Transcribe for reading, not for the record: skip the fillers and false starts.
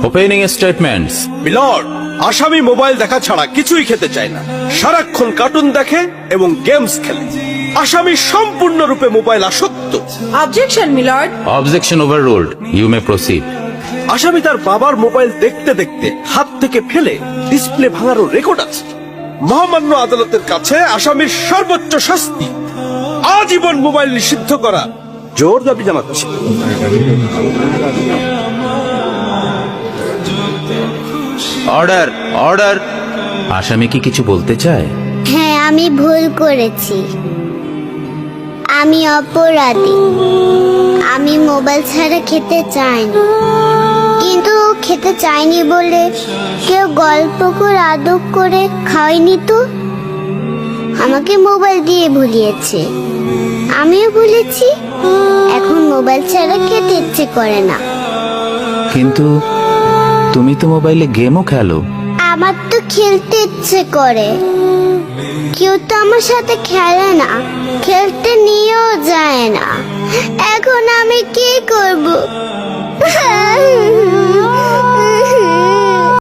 Opening statements. Milord, আসামি mobile দেখা ছাড়া কিছুই খেতে চায় না, সারাক্ষণ কার্টুন দেখে এবং গেমস খেলে। আসামি সম্পূর্ণরূপে মোবাইল আসক্ত। Objection milord. Objection overruled, you may proceed. আসামি তার বাবার মোবাইল দেখতে দেখতে হাত থেকে ফেলে ডিসপ্লে ভাঙারও রেকর্ড আছে। মহামান্য আদালতের কাছে আসামির সর্বোচ্চ শাস্তি আজীবন মোবাইল নিষিদ্ধ করা জোর দাবি জানাচ্ছি। Order, order. আসামি কি কিছু বলতে চায়? হ্যাঁ, আমি ভুল করেছি। আমি অপরাধী। আমি মোবাইল ছাড়া খেতে চাইনি, কিন্তু খেতে চাইনি বলে কেউ গল্প করে আদব করে খাওয়াইনি তো। আমাকে মোবাইল দিয়ে ভুলিয়েছে, আমিও ভুলেছি। এখন মোবাইল ছাড়া খেতে ইচ্ছে করে না। কিন্তু তুমি তো মোবাইলে গেমও খেলো। আমার তো খেলতে ইচ্ছে করে, কেউ তো আমার সাথে খেলে না, খেলতে নিয়েও যায় না। এখন আমি কি করব?